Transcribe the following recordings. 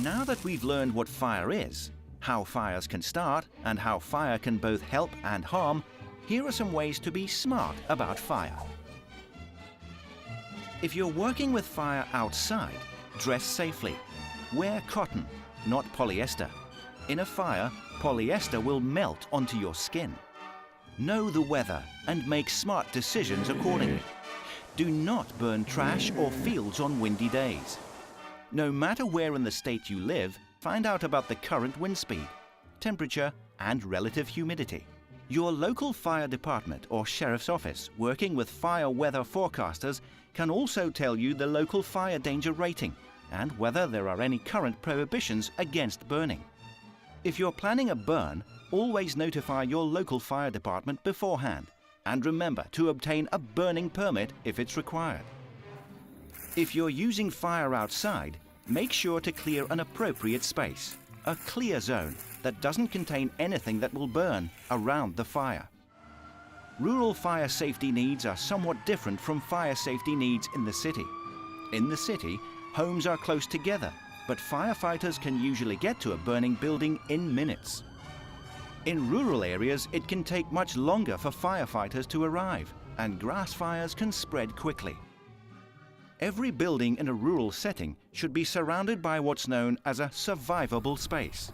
Now that we've learned what fire is, how fires can start, and how fire can both help and harm, here are some ways to be smart about fire. If you're working with fire outside, dress safely. Wear cotton, not polyester. In a fire, polyester will melt onto your skin. Know the weather and make smart decisions accordingly. Do not burn trash or fields on windy days. No matter where in the state you live, find out about the current wind speed, temperature, and relative humidity. Your local fire department or sheriff's office, working with fire weather forecasters, can also tell you the local fire danger rating and whether there are any current prohibitions against burning. If you're planning a burn, always notify your local fire department beforehand, and remember to obtain a burning permit if it's required. If you're using fire outside, make sure to clear an appropriate space, a clear zone that doesn't contain anything that will burn around the fire. Rural fire safety needs are somewhat different from fire safety needs in the city. In the city, homes are close together, but firefighters can usually get to a burning building in minutes. In rural areas, it can take much longer for firefighters to arrive, and grass fires can spread quickly. Every building in a rural setting should be surrounded by what's known as a survivable space.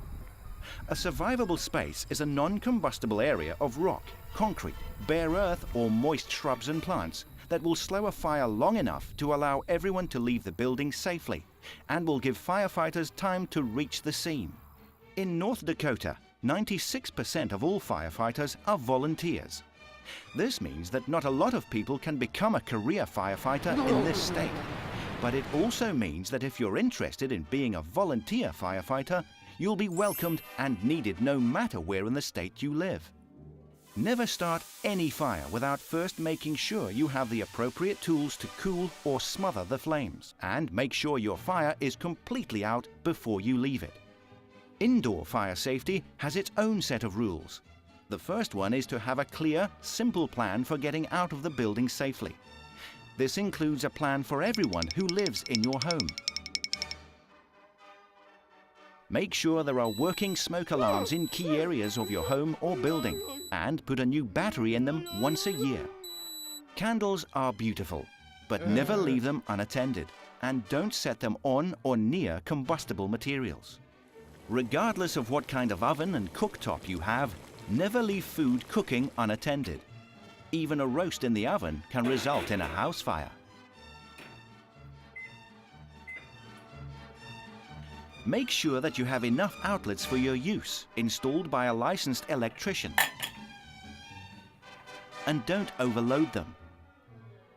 A survivable space is a non-combustible area of rock, concrete, bare earth or moist shrubs and plants that will slow a fire long enough to allow everyone to leave the building safely and will give firefighters time to reach the scene. In North Dakota, 96% of all firefighters are volunteers. This means that not a lot of people can become a career firefighter in this state. But it also means that if you're interested in being a volunteer firefighter, you'll be welcomed and needed no matter where in the state you live. Never start any fire without first making sure you have the appropriate tools to cool or smother the flames, and make sure your fire is completely out before you leave it. Indoor fire safety has its own set of rules. The first one is to have a clear, simple plan for getting out of the building safely. This includes a plan for everyone who lives in your home. Make sure there are working smoke alarms in key areas of your home or building, and put a new battery in them once a year. Candles are beautiful, but never leave them unattended, and don't set them on or near combustible materials. Regardless of what kind of oven and cooktop you have, never leave food cooking unattended. Even a roast in the oven can result in a house fire. Make sure that you have enough outlets for your use, installed by a licensed electrician. And don't overload them.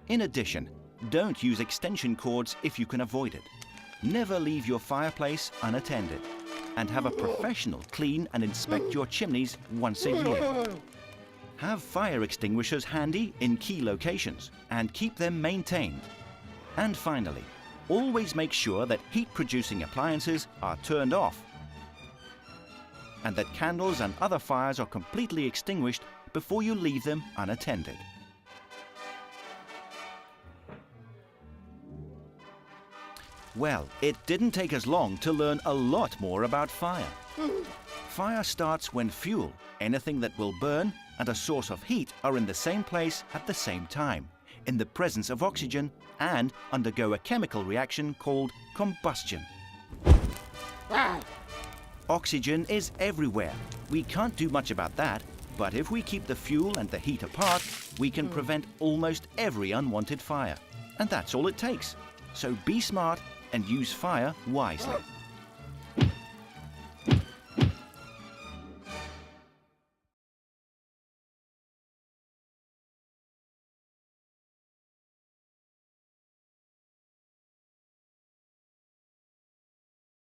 In addition, don't use extension cords if you can avoid it. Never leave your fireplace unattended. And have a professional clean and inspect your chimneys once a year. Have fire extinguishers handy in key locations and keep them maintained. And finally, always make sure that heat-producing appliances are turned off and that candles and other fires are completely extinguished before you leave them unattended. Well, it didn't take us long to learn a lot more about fire. Fire starts when fuel, anything that will burn, and a source of heat are in the same place at the same time, in the presence of oxygen, and undergo a chemical reaction called combustion. Oxygen is everywhere. We can't do much about that, but if we keep the fuel and the heat apart, we can prevent almost every unwanted fire. And that's all it takes. So be smart and use fire wisely.